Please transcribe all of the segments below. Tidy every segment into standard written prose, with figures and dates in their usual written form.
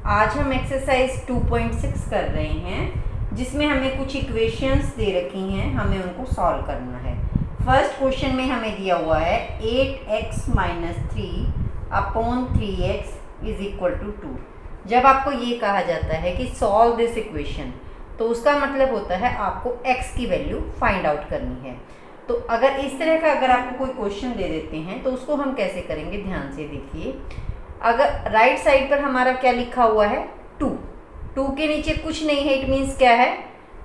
आज हम एक्सरसाइज 2.6 कर रहे हैं जिसमें हमें कुछ इक्वेशंस दे रखी हैं, हमें उनको सॉल्व करना है। फर्स्ट क्वेश्चन में हमें दिया हुआ है 8x - 3/3x = 2। जब आपको ये कहा जाता है कि सॉल्व दिस इक्वेशन, तो उसका मतलब होता है आपको x की वैल्यू फाइंड आउट करनी है। तो अगर इस तरह का अगर आपको कोई क्वेश्चन दे देते हैं तो उसको हम कैसे करेंगे, ध्यान से देखिए। अगर राइट साइड पर हमारा क्या लिखा हुआ है 2 के नीचे कुछ नहीं है, इट मीन्स क्या है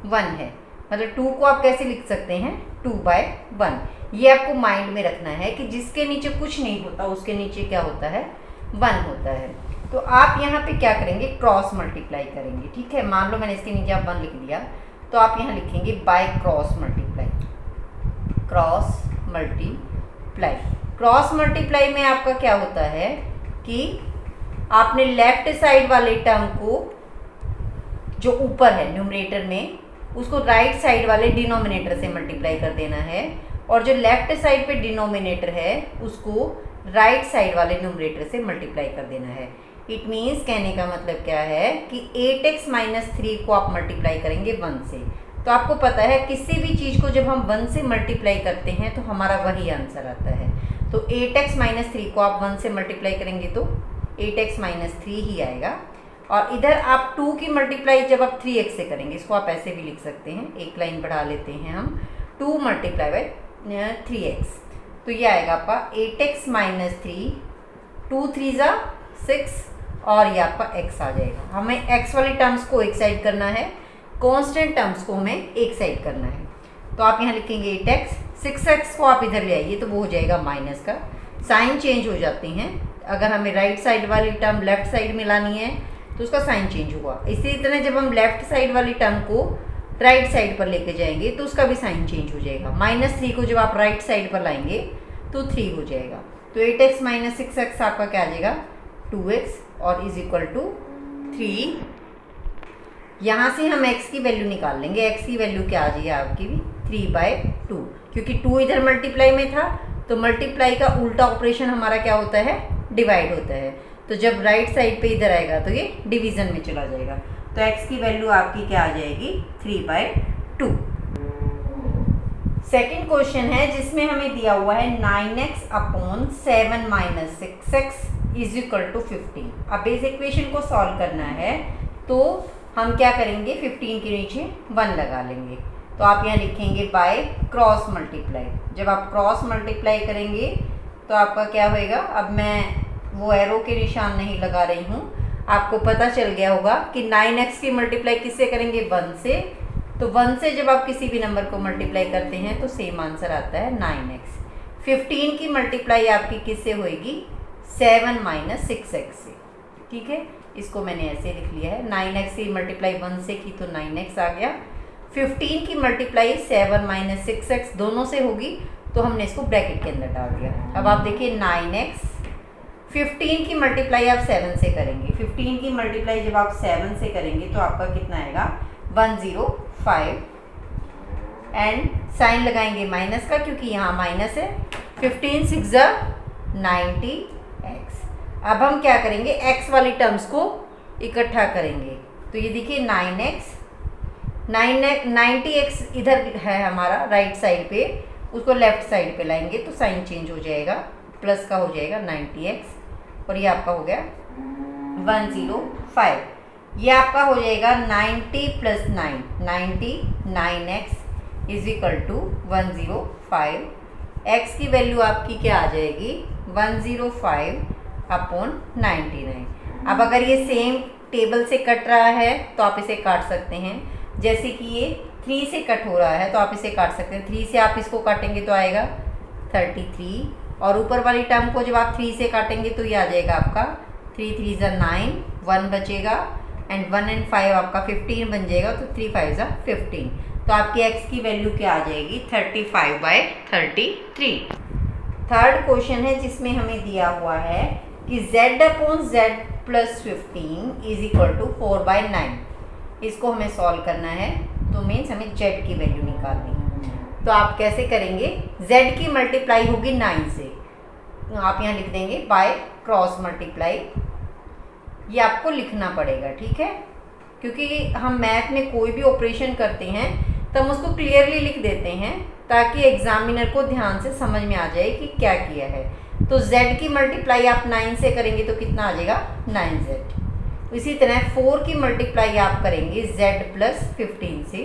1 है। मतलब 2 को आप कैसे लिख सकते हैं 2/1। ये आपको माइंड में रखना है कि जिसके नीचे कुछ नहीं होता उसके नीचे क्या होता है 1 होता है। तो आप यहाँ पे क्या करेंगे, क्रॉस मल्टीप्लाई करेंगे। ठीक है, मान लो मैंने इसके नीचे आप 1 लिख दिया तो आप यहाँ लिखेंगे by cross multiply. Cross multiply, cross multiply में आपका क्या होता है कि आपने लेफ्ट साइड वाले टर्म को जो ऊपर है न्यूमरेटर में, उसको राइट साइड वाले डिनोमिनेटर से मल्टीप्लाई कर देना है, और जो लेफ्ट साइड पे डिनोमिनेटर है उसको राइट साइड वाले न्यूमरेटर से मल्टीप्लाई कर देना है। इट मीन्स कहने का मतलब क्या है कि 8x - 3 को आप मल्टीप्लाई करेंगे 1 से। तो आपको पता है किसी भी चीज़ को जब हम 1 से मल्टीप्लाई करते हैं तो हमारा वही आंसर आता है। तो 8x - 3 को आप 1 से मल्टीप्लाई करेंगे तो 8x - 3 ही आएगा। और इधर आप 2 की मल्टीप्लाई जब आप 3x से करेंगे, इसको आप ऐसे भी लिख सकते हैं, एक लाइन बढ़ा लेते हैं हम, 2 × 3x, तो ये आएगा आपका 8x - 3, 2 3 = 6, और ये आपका x आ जाएगा। हमें x वाली टर्म्स को एक साइड करना है, कांस्टेंट टर्म्स को हमें एक साइड करना है। तो आप यहाँ लिखेंगे 8x, 6x को आप इधर ले आइए तो वो हो जाएगा माइनस का, साइन चेंज हो जाते हैं। अगर हमें राइट साइड वाली टर्म लेफ्ट साइड में लानी है तो उसका साइन चेंज हुआ। इसी तरह जब हम लेफ्ट साइड वाली टर्म को राइट साइड पर लेके जाएंगे तो उसका भी साइन चेंज हो जाएगा। -3 को जब आप राइट साइड पर लाएंगे तो 3 हो जाएगा। तो 8x - 6x आपका क्या आ जाएगा 2x, और = 3। यहाँ से हम x की वैल्यू निकाल लेंगे। x की वैल्यू क्या आ जाएगी आपकी भी 3/2, क्योंकि 2 इधर मल्टीप्लाई में था तो मल्टीप्लाई का उल्टा ऑपरेशन हमारा क्या होता है, डिवाइड होता है। तो जब राइट साइड पे इधर आएगा तो ये डिवीज़न में चला जाएगा। तो x की वैल्यू आपकी क्या आ जाएगी 3/2। सेकंड क्वेश्चन है जिसमें हमें दिया हुआ है 9x / 7 - 6x = 15। अब इस इक्वेशन को सॉल्व करना है तो हम क्या करेंगे, 15 के नीचे 1 लगा लेंगे। तो आप यहाँ लिखेंगे बाय क्रॉस मल्टीप्लाई। जब आप क्रॉस मल्टीप्लाई करेंगे तो आपका क्या होएगा, अब मैं वो एरो के निशान नहीं लगा रही हूँ, आपको पता चल गया होगा कि 9x की मल्टीप्लाई किससे करेंगे 1 से। तो 1 से जब आप किसी भी नंबर को मल्टीप्लाई करते हैं तो सेम आंसर आता है 9x। 15 की मल्टीप्लाई आपकी किससे होएगी 7 - 6x से। ठीक है, इसको मैंने ऐसे लिख लिया है। 9x की मल्टीप्लाई 1 से की तो 9x आ गया। 15 की मल्टीप्लाई 7 - 6x दोनों से होगी तो हमने इसको ब्रैकेट के अंदर डाल दिया। अब आप देखिए 9x, 15 की मल्टीप्लाई आप 7 से करेंगे। 15 की मल्टीप्लाई जब आप 7 से करेंगे तो आपका कितना आएगा 105, एंड साइन लगाएंगे माइनस का क्योंकि यहाँ माइनस है। 15 × 6 = 90x। अब हम क्या करेंगे, x वाली टर्म्स को इकट्ठा करेंगे। तो ये देखिए 9x 90x इधर है हमारा राइट साइड पे, उसको लेफ्ट साइड पे लाएंगे तो साइन चेंज हो जाएगा, प्लस का हो जाएगा 90x, और ये आपका हो गया 105। ये आपका हो जाएगा 90 + 9, 99x = 105। x की वैल्यू आपकी क्या आ जाएगी 105/99। अब अगर ये सेम टेबल से कट रहा है तो आप इसे काट सकते हैं। जैसे कि ये 3 से कट हो रहा है तो आप इसे काट सकते हैं। 3 से आप इसको काटेंगे तो आएगा 33, और ऊपर वाली टर्म को जब आप 3 से काटेंगे तो ये आ जाएगा आपका 3 3 = 9, 1 बचेगा, एंड 1 और 5 आपका 15 बन जाएगा, तो 3 5 = 15। तो आपकी x की वैल्यू क्या आ जाएगी 35/33। थर्ड क्वेश्चन है जिसमें हमें दिया हुआ है कि z/z + 15 = 4/9। इसको हमें सॉल्व करना है, तो मीन्स हमें z की वैल्यू निकालनी है। तो आप कैसे करेंगे, z की मल्टीप्लाई होगी 9 से, आप यहाँ लिख देंगे बाय क्रॉस मल्टीप्लाई। ये आपको लिखना पड़ेगा, ठीक है। क्योंकि हम मैथ में कोई भी ऑपरेशन करते हैं तो हम उसको क्लियरली लिख देते हैं ताकि एग्जामिनर को ध्यान से समझ में आ जाए कि क्या किया है। तो z की मल्टीप्लाई आप 9 से करेंगे तो कितना आ जाएगा 9z। इसी तरह 4 की मल्टीप्लाई आप करेंगे z प्लस 15 से,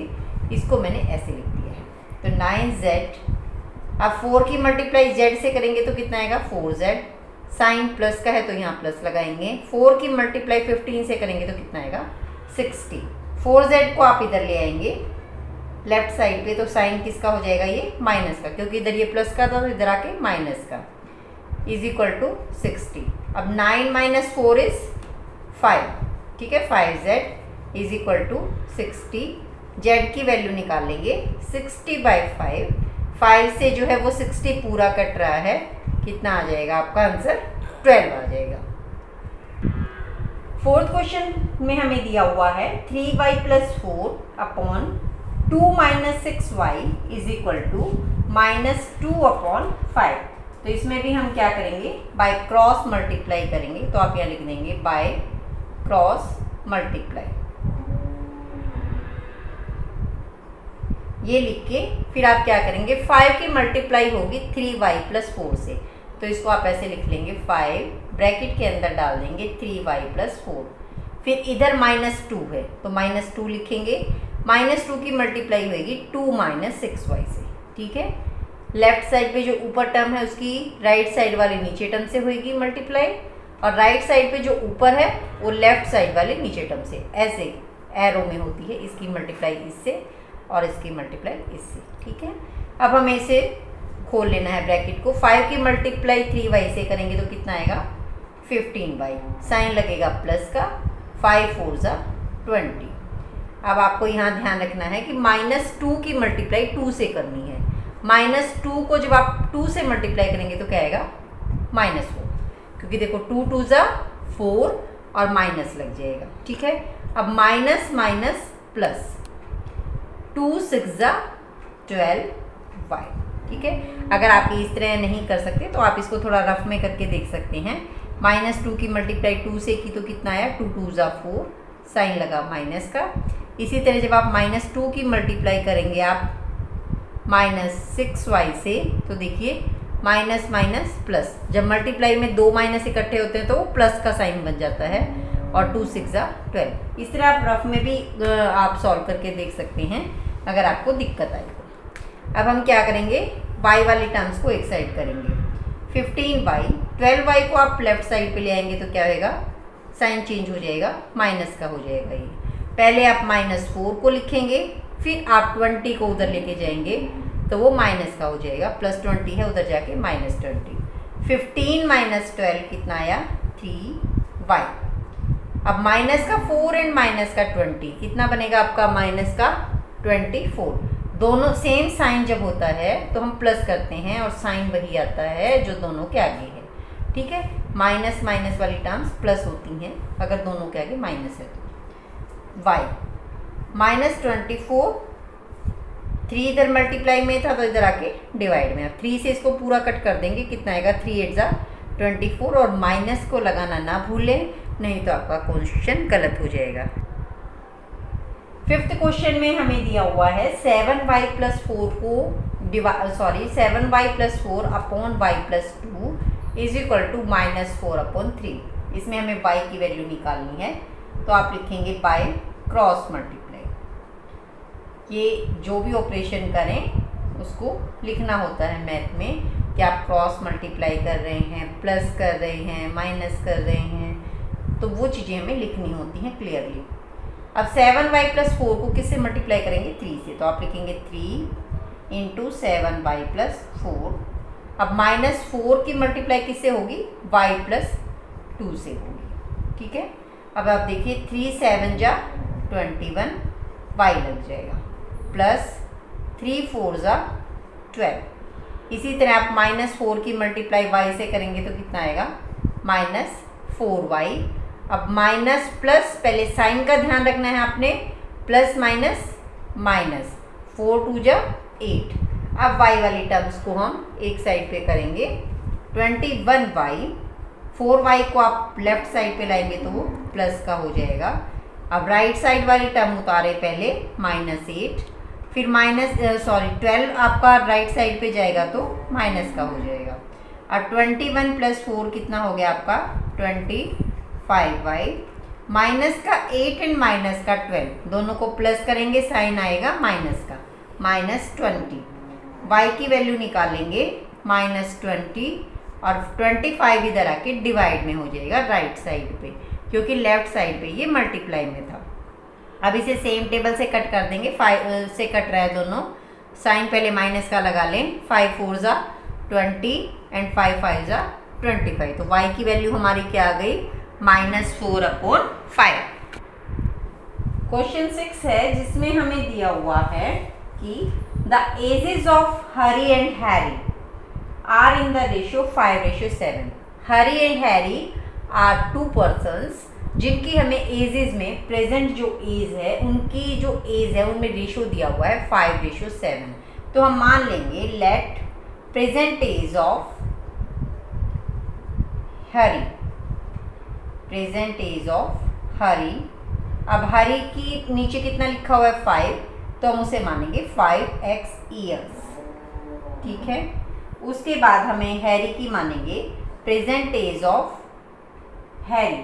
इसको मैंने ऐसे लिख दिया है। तो 9z। अब 4 की मल्टीप्लाई z से करेंगे तो कितना आएगा 4z। साइन प्लस का है तो यहाँ प्लस लगाएंगे। 4 की मल्टीप्लाई 15 से करेंगे तो कितना आएगा 60। 4z को आप इधर ले आएंगे लेफ्ट साइड पे, तो साइन किसका हो जाएगा ये माइनस का, क्योंकि इधर ये प्लस का था तो इधर आके माइनस का, इज इक्वल टू 60। अब 9 माइनस 4 इज 5, ठीक है। 5z is equal to 60। z की वैल्यू निकाल लेंगे 60/5। 5 से जो है वो 60 पूरा कट रहा है, कितना आ जाएगा आपका आंसर 12 आ जाएगा। फोर्थ क्वेश्चन में हमें दिया हुआ है 3y + 4 upon 2 - 6y is equal to -2/5। तो इसमें भी हम क्या करेंगे, बाय क्रॉस मल्टीप्लाई करेंगे। तो आप यहाँ लिख देंगे बाय क्रॉस मल्टीप्लाई, ये लिख के फिर आप क्या करेंगे 5 की मल्टीप्लाई होगी 3y + 4 से, तो इसको आप ऐसे लिख लेंगे 5 ब्रैकेट के अंदर डाल देंगे 3y + 4। फिर इधर -2 है तो -2 लिखेंगे। -2 की मल्टीप्लाई होगी 2 - 6y से, ठीक है। लेफ्ट साइड पे जो ऊपर टर्म है उसकी राइट साइड वाले नीचे टर्म से होगी मल्टीप्लाई, और राइट साइड पे जो ऊपर है वो लेफ्ट साइड वाले नीचे टर्म से, ऐसे एरो में होती है। इसकी मल्टीप्लाई इससे और इसकी मल्टीप्लाई इससे, ठीक है। अब हमें इसे खोल लेना है ब्रैकेट को। 5 की मल्टीप्लाई 3y से करेंगे तो कितना आएगा 15y। साइन लगेगा प्लस का, 5 4 = 20। अब आपको यहाँ ध्यान रखना है कि -2 की मल्टीप्लाई 2 से करनी है। -2 को जब आप 2 से मल्टीप्लाई करेंगे तो क्या आएगा -4, क्योंकि देखो 2 2 = 4 और माइनस लग जाएगा, ठीक है। अब माइनस माइनस प्लस, 2 6 = 12y, ठीक है। अगर आप इस तरह नहीं कर सकते तो आप इसको थोड़ा रफ में करके देख सकते हैं। -2 की मल्टीप्लाई 2 से की तो कितना आया 2 2 = 4, साइन लगा माइनस का। इसी तरह जब आप -2 की मल्टीप्लाई करेंगे आप -6y से, तो देखिए माइनस माइनस प्लस, जब मल्टीप्लाई में 2 माइनस इकट्ठे होते हैं तो वो प्लस का साइन बन जाता है, और 2 6 = 12। इस तरह आप रफ में भी आप सॉल्व करके देख सकते हैं अगर आपको दिक्कत आए तो। अब हम क्या करेंगे, y वाली टर्म्स को एक साइड करेंगे। 15y, 12y को आप लेफ्ट साइड पे ले आएंगे तो क्या होएगा, साइन चेंज हो जाएगा, माइनस का हो जाएगा। ये पहले आप -4 को लिखेंगे, फिर आप 20 को उधर लेके जाएंगे तो वो माइनस का हो जाएगा, +20 है उधर जाके -20। 15 - 12 कितना आया 3y। अब माइनस का 4 एंड माइनस का 20 कितना बनेगा आपका -24। दोनों सेम साइन जब होता है तो हम प्लस करते हैं और साइन वही आता है जो दोनों के आगे है, ठीक है। माइनस माइनस वाली टर्म्स प्लस होती हैं अगर दोनों के आगे माइनस है तो। y -24, 3 इधर मल्टीप्लाई में था तो इधर आके डिवाइड में। अब 3 से इसको पूरा कट कर देंगे, कितना आएगा 3 8 = 24, और माइनस को लगाना ना भूलें, नहीं तो आपका क्वेश्चन गलत हो जाएगा। फिफ्थ क्वेश्चन में हमें दिया हुआ है 7y + 4 को 7y + 4 upon y + 2 is equal to -4/3। इसमें हमें y की वैल्यू निकालनी है, तो आप लिखेंगे बाय क्रॉस मल्टीप्लाई। ये जो भी ऑपरेशन करें उसको लिखना होता है मैथ में कि आप क्रॉस मल्टीप्लाई कर रहे हैं, प्लस कर रहे हैं, माइनस कर रहे हैं, तो वो चीज़ें हमें लिखनी होती हैं क्लियरली। अब 7y + 4 को किससे मल्टीप्लाई करेंगे 3 से, तो आप लिखेंगे 3 × 7y + 4। अब -4 की मल्टीप्लाई किससे होगी y + 2 से होगी, ठीक है। अब आप देखिए 3 7 = 21 y लग जाएगा, प्लस 3 4 = 12। इसी तरह आप -4 की मल्टीप्लाई y से करेंगे तो कितना आएगा -4y। अब माइनस प्लस, पहले साइन का ध्यान रखना है आपने, प्लस माइनस माइनस, 4 2 = 8। अब y वाली टर्म्स को हम एक साइड पे करेंगे, 21y 4y को आप लेफ्ट साइड पे लाएंगे तो वो प्लस का हो जाएगा। अब राइट साइड वाली टर्म उतारे पहले -8, फिर 12 आपका राइट साइड पे जाएगा तो माइनस का हो जाएगा। और 21 + 4 कितना हो गया आपका 25y, माइनस का 8 एंड माइनस का 12 दोनों को प्लस करेंगे, साइन आएगा माइनस का, -20। y की वैल्यू निकालेंगे -20 और 25 इधर आके डिवाइड में हो जाएगा राइट साइड पे, क्योंकि लेफ्ट साइड पे ये मल्टीप्लाई में था। अब इसे सेम टेबल से कट कर देंगे, 5 से कट रहा है दोनों, साइन पहले माइनस का लगा लें, 5 4 ज़ा 20 एंड 5 5 ज़ा 25। तो y की वैल्यू हमारी क्या आ गई -4/5। क्वेश्चन 6 है जिसमें हमें दिया हुआ है कि the ages of Hari and Harry are in the ratio 5:7। Hari and Harry are 2 persons जिनकी हमें एजेस में प्रेजेंट जो एज है उनकी जो एज है उनमें रेशियो दिया हुआ है 5:7। तो हम मान लेंगे let present age of Hari, present age of Hari. अब हरी की नीचे कितना लिखा हुआ है 5, तो हम उसे मानेंगे 5x ईयर्स, ठीक है। उसके बाद हमें हैरी की मानेंगे present age of Harry.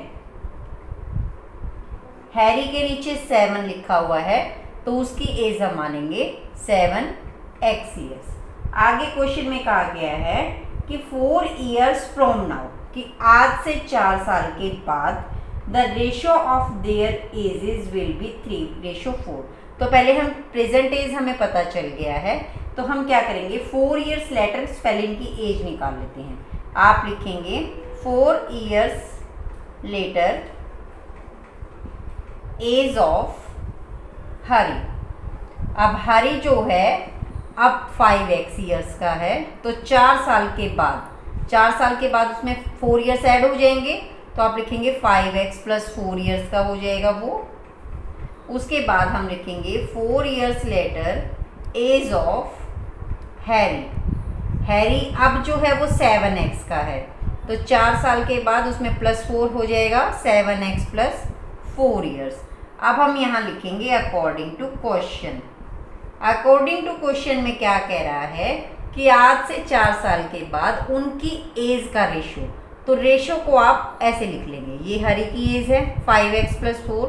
Harry के नीचे 7 लिखा हुआ है तो उसकी एज हम मानेंगे 7x ईयर्स। आगे क्वेश्चन में कहा गया है कि 4 years फ्रॉम नाउ, कि आज से 4 साल के बाद the ratio of their edges will be 3:4। तो पहले हम प्रेजेंट एज हमें पता चल गया है, तो हम क्या करेंगे 4 years लेटर पहले इनकी एज निकाल लेते हैं। आप लिखेंगे 4 years later age of Hari. अब हरी जो है अब 5x ईयर्स का है, तो 4 साल के बाद उसमें 4 years ऐड हो जाएंगे, तो आप लिखेंगे 5x + 4 years का हो जाएगा वो। उसके बाद हम लिखेंगे 4 years later age of Harry. Harry अब जो है वो 7x का है, तो 4 साल के बाद उसमें +4 हो जाएगा, 7x + 4 years। अब हम यहाँ लिखेंगे according to question. According to question में क्या कह रहा है कि आज से 4 साल के बाद उनकी एज का रेशो, तो रेशो को आप ऐसे लिख लेंगे, ये हरी की एज है 5x + 4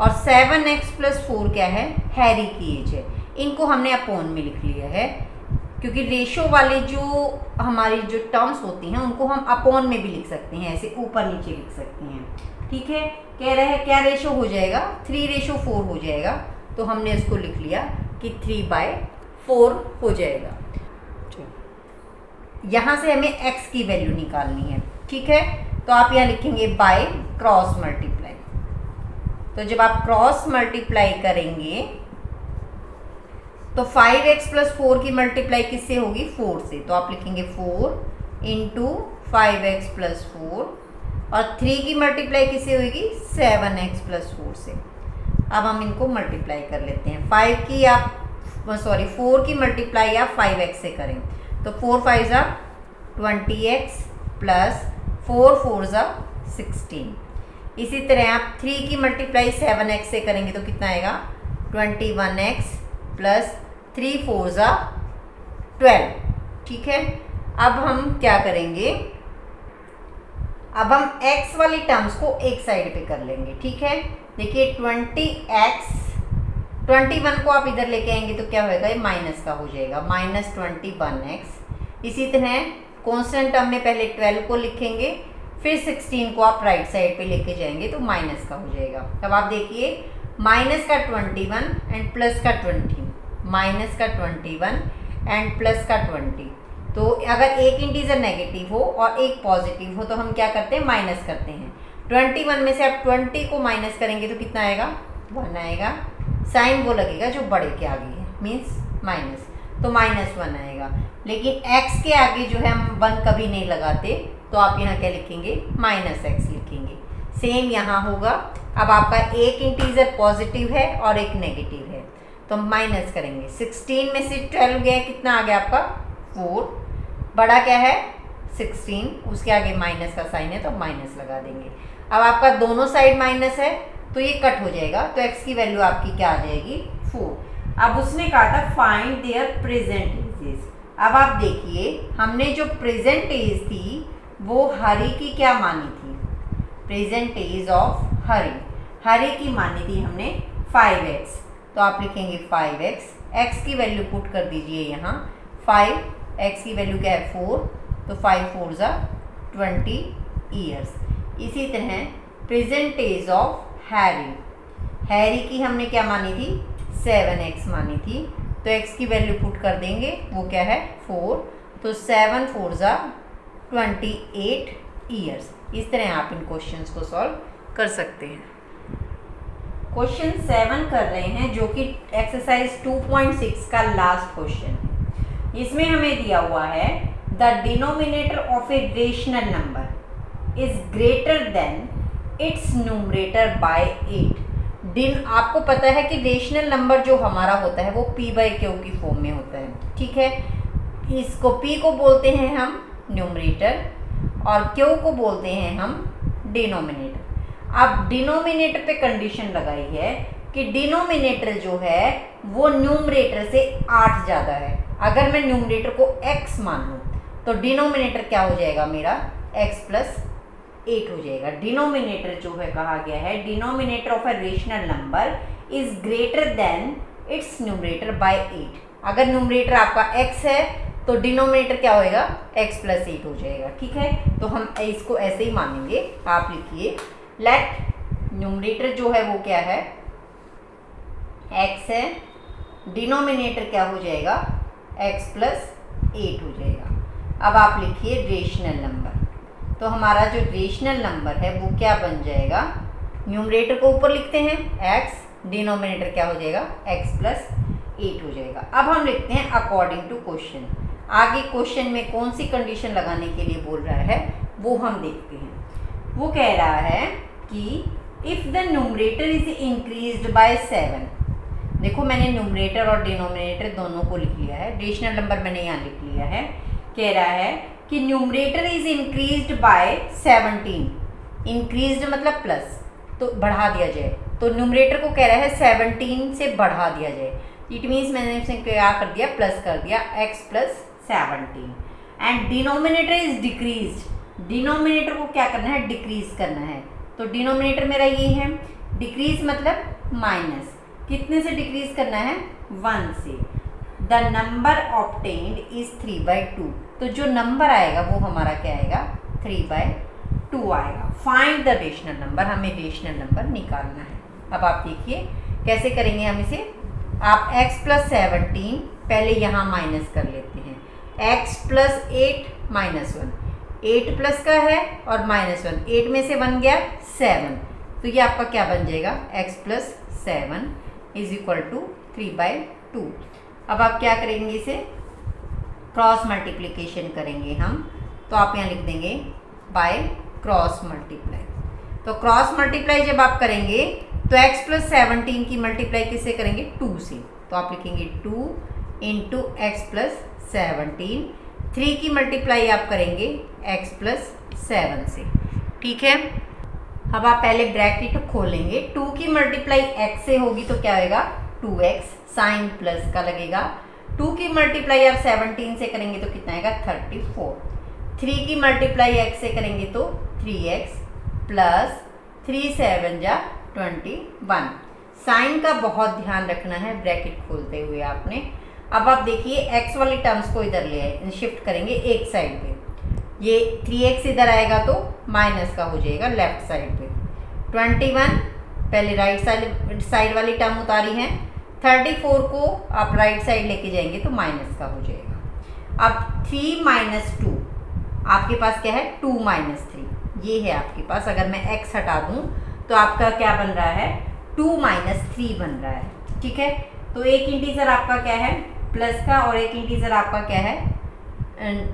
और 7x + 4 क्या है हैरी की एज है। इनको हमने अपॉन में लिख लिया है, क्योंकि रेशो वाले जो हमारी जो टर्म्स होती हैं उनको हम अपॉन में भी लिख सकते हैं, ऐसे ऊपर नीचे लिख सकते हैं, ठीक है। कह रहे हैं क्या रेशो हो जाएगा 3:4 हो जाएगा, तो हमने इसको लिख लिया कि 3/4 हो जाएगा। यहाँ से हमें x की वैल्यू निकालनी है, ठीक है। तो आप यहाँ लिखेंगे बाय क्रॉस मल्टीप्लाई। तो जब आप क्रॉस मल्टीप्लाई करेंगे तो 5x + 4 की मल्टीप्लाई किससे होगी 4 से, तो आप लिखेंगे 4 × 5x + 4 और 3 की मल्टीप्लाई किससे होगी 7x + 4 से। अब हम इनको मल्टीप्लाई कर लेते हैं। 4 की मल्टीप्लाई आप 5x से करें, तो 4 5 ज़ा 20x + 4 4 ज़ा 16। इसी तरह आप 3 की मल्टीप्लाई 7x से करेंगे तो कितना आएगा 21x + 3 4 ज़ा 12, ठीक है। अब हम क्या करेंगे, अब हम x वाली टर्म्स को एक साइड पे कर लेंगे, ठीक है। देखिए 20x 21 को आप इधर लेके आएंगे तो क्या होएगा, ये माइनस का हो जाएगा, -21x। इसी तरह कांस्टेंट टर्म में पहले 12 को लिखेंगे, फिर 16 को आप राइट साइड पे लेके जाएंगे तो माइनस का हो जाएगा। अब आप देखिए -21 एंड +20, -21 एंड +20। तो अगर एक इंटीजर नेगेटिव हो और एक पॉजिटिव हो तो हम क्या करते हैं माइनस करते हैं। 21 में से आप 20 को माइनस करेंगे तो कितना आएगा 1 आएगा, साइन वो लगेगा जो बड़े के आगे है, मीन्स माइनस, तो -1 आएगा। लेकिन x के आगे जो है हम 1 कभी नहीं लगाते, तो आप यहाँ क्या लिखेंगे -x लिखेंगे। सेम यहाँ होगा। अब आपका एक इंटीजर पॉजिटिव है और एक नेगेटिव है, तो हम माइनस करेंगे। 16 में से 12 गया, कितना आ गया आपका 4, बड़ा क्या है 16, उसके आगे माइनस का साइन है तो माइनस लगा देंगे। अब आपका दोनों साइड माइनस है तो ये कट हो जाएगा, तो x की वैल्यू आपकी क्या आ जाएगी 4। अब उसने कहा था फाइंड देयर प्रेजेंट एजेस। अब आप देखिए हमने जो प्रेजेंट एज थी वो हरि की क्या मानी थी, प्रेजेंट एज ऑफ हरि की मानी थी हमने 5x, तो आप लिखेंगे 5x, x की वैल्यू पुट कर दीजिए यहाँ 5, x की वैल्यू क्या है 4, तो 5 4 ज़ा 20 ईयर्स। इसी तरह प्रेजेंट एज ऑफ हैरी की हमने क्या मानी थी 7x मानी थी, तो x की वैल्यू पुट कर देंगे, वो क्या है 4, तो 7 4 ज़ा 28 ईयर्स। इस तरह आप इन क्वेश्चंस को सॉल्व कर सकते हैं। क्वेश्चन 7 कर रहे हैं जो कि एक्सरसाइज 2.6 का लास्ट क्वेश्चन है। इसमें हमें दिया हुआ है the denominator of a rational number is greater than it's numerator bye 8। आपको पता है कि रेशनल नंबर जो हमारा होता है वो p/q की फॉर्म में होता है, ठीक है। इसको p को बोलते हैं हम न्यूमरेटर और q को बोलते हैं हम डिनोमिनेटर। अब डिनोमिनेटर पे कंडीशन लगाई है कि डिनोमिनेटर जो है वो न्यूमरेटर से 8 ज़्यादा है। अगर मैं न्यूमरेटर को x मान लूँ तो डिनोमिनेटर क्या हो जाएगा मेरा x प्लस 8 हो जाएगा। डिनोमिनेटर जो है कहा गया है denominator of a rational number is greater than it's numerator bye 8। अगर न्यूमरेटर आपका x है तो डिनोमिनेटर क्या होएगा x प्लस 8 हो जाएगा, ठीक है। तो हम इसको ऐसे ही मानेंगे। आप लिखिए लेट न्यूमरेटर जो है वो क्या है x है, डिनोमिनेटर क्या हो जाएगा x प्लस 8 हो जाएगा। अब आप लिखिए रेशनल नंबर, तो हमारा जो रेशनल नंबर है वो क्या बन जाएगा, न्यूमरेटर को ऊपर लिखते हैं x, डिनोमिनेटर क्या हो जाएगा x प्लस 8 हो जाएगा। अब हम लिखते हैं अकॉर्डिंग टू क्वेश्चन। आगे क्वेश्चन में कौन सी कंडीशन लगाने के लिए बोल रहा है वो हम देखते हैं। वो कह रहा है कि if the numerator is increased by 7। देखो मैंने न्यूमरेटर और डिनोमिनेटर दोनों को लिख लिया है, रेशनल नंबर मैंने यहाँ लिख लिया है। कह रहा है कि numerator is increased by 17। Increased मतलब प्लस, तो बढ़ा दिया जाए, तो न्यूमरेटर को कह रहा है 17 से बढ़ा दिया जाए। इट मीन्स मैंने इसे क्या कर दिया प्लस कर दिया x plus 17। And denominator is decreased, denominator को क्या करना है डिक्रीज करना है। तो डिनोमिनेटर मेरा ये है, डिक्रीज मतलब माइनस, कितने से डिक्रीज करना है 1 से। द नंबर ऑब्टेन्ड इज 3/2, तो जो नंबर आएगा वो हमारा क्या आएगा 3/2 आएगा। फाइंड द रेशनल नंबर, हमें रेशनल नंबर निकालना है। अब आप देखिए कैसे करेंगे हम इसे। आप x प्लस 17 पहले यहाँ माइनस कर लेते हैं, x प्लस 8 माइनस 1, 8 प्लस का है और माइनस 1, 8 में से बन गया 7, तो ये आपका क्या बन जाएगा x plus 7 is equal to 3/2। अब आप क्या करेंगे इसे क्रॉस मल्टीप्लिकेशन करेंगे हम, तो आप यहाँ लिख देंगे बाय क्रॉस मल्टीप्लाई। तो क्रॉस मल्टीप्लाई जब आप करेंगे तो x प्लस 17 की मल्टीप्लाई किससे करेंगे 2 से, तो आप लिखेंगे 2 इंटू एक्स प्लस 17। 3 की मल्टीप्लाई आप करेंगे x प्लस 7 से, ठीक है। अब आप पहले ब्रैकेट खोलेंगे, 2 की मल्टीप्लाई x से होगी तो क्या होगा 2x, साइन प्लस का लगेगा। 2 की मल्टीप्लाई आप 17 से करेंगे तो कितना आएगा 34। 3 की मल्टीप्लाई x से करेंगे तो 3x प्लस 3 7 जा 21। साइन का बहुत ध्यान रखना है ब्रैकेट खोलते हुए आपने। अब आप देखिए x वाली टर्म्स को इधर ले आए, शिफ्ट करेंगे एक साइड पे, ये 3x इधर आएगा तो माइनस का हो जाएगा लेफ्ट साइड पे। 21 पहले राइट साइड वाली टर्म उतारी है, 34 को आप राइट साइड लेके जाएंगे तो माइनस का हो जाएगा। अब 3 माइनस 2 आपके पास क्या है 2 माइनस 3, ये है आपके पास। अगर मैं x हटा दूँ तो आपका क्या बन रहा है 2 माइनस 3 बन रहा है, ठीक है। तो एक इंटीजर आपका क्या है प्लस का और एक इंटीजर आपका क्या है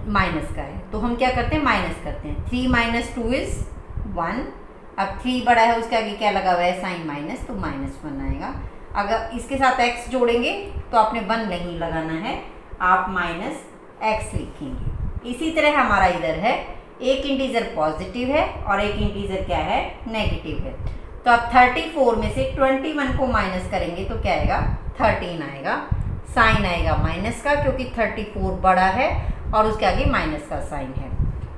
माइनस का है, तो हम क्या करते हैं माइनस करते हैं। 3 माइनस 2 इज 1। अब 3 बड़ा है उसके आगे क्या लगा हुआ है साइन माइनस, तो -1 आएगा। अगर इसके साथ x जोड़ेंगे तो आपने 1 नहीं लगाना है, आप -x लिखेंगे। इसी तरह हमारा इधर है, एक इंटीजर पॉजिटिव है और एक इंटीजर क्या है, नेगेटिव है। तो अब 34 में से 21 को माइनस करेंगे तो क्या आएगा, 13 आएगा। साइन आएगा माइनस का, क्योंकि 34 बड़ा है और उसके आगे माइनस का साइन है।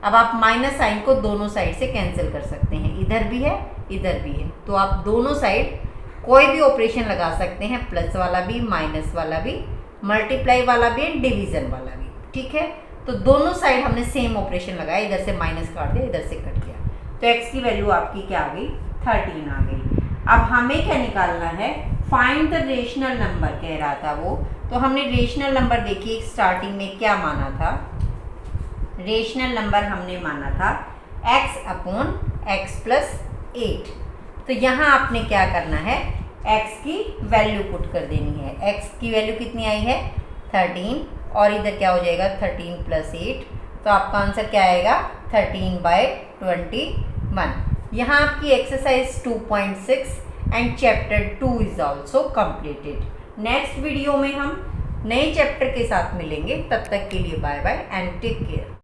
अब आप माइनस साइन को दोनों साइड से कैंसिल कर सकते हैं, इधर भी है इधर भी है, तो आप दोनों साइड कोई भी ऑपरेशन लगा सकते हैं, प्लस वाला भी, माइनस वाला भी, मल्टीप्लाई वाला भी, डिवीजन वाला भी, ठीक है। तो दोनों साइड हमने सेम ऑपरेशन लगाया, इधर से माइनस काट दिया, इधर से कट गया, तो x की वैल्यू आपकी क्या आ गई, 13 आ गई। अब हमें क्या निकालना है, फाइंड द रेशनल नंबर कह रहा था वो। तो हमने रेशनल नंबर देखिए स्टार्टिंग में क्या माना था, रेशनल नंबर हमने माना था x अपॉन x प्लस 8। तो यहाँ आपने क्या करना है, x की वैल्यू पुट कर देनी है। x की वैल्यू कितनी आई है, 13, और इधर क्या हो जाएगा 13 प्लस 8, तो आपका आंसर क्या आएगा 13/21। यहाँ आपकी exercise 2.6 and chapter 2 is also completed. Next video में हम नए चैप्टर के साथ मिलेंगे, तब तक के लिए bye bye and take care.